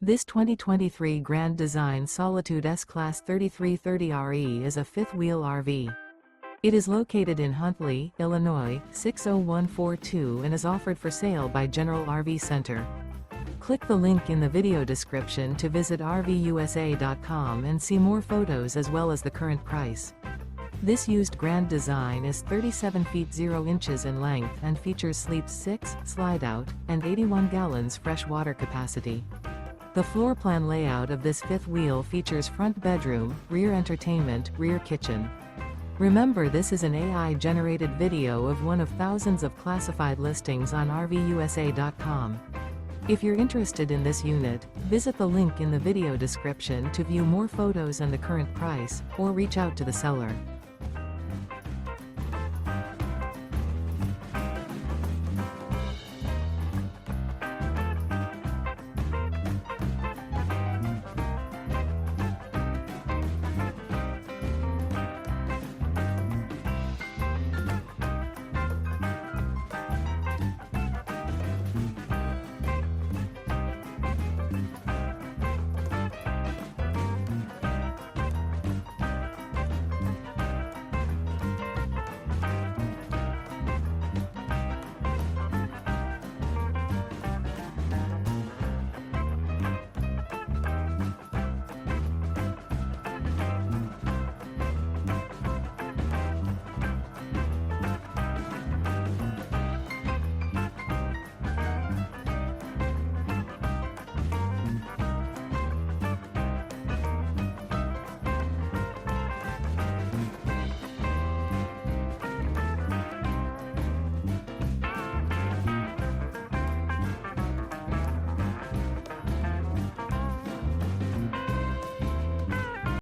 This 2023 Grand Design Solitude S-Class 3330RE is a fifth-wheel RV. It is located in Huntley, Illinois, 60142 and is offered for sale by General RV Center. Click the link in the video description to visit RVUSA.com and see more photos as well as the current price. This used Grand Design is 37 feet 0 inches in length and features sleeps 6, slide-out, and 81 gallons fresh water capacity. The floor plan layout of this fifth wheel features front bedroom, rear entertainment, rear kitchen. Remember, this is an AI-generated video of one of thousands of classified listings on RVUSA.com. If you're interested in this unit, visit the link in the video description to view more photos and the current price, or reach out to the seller.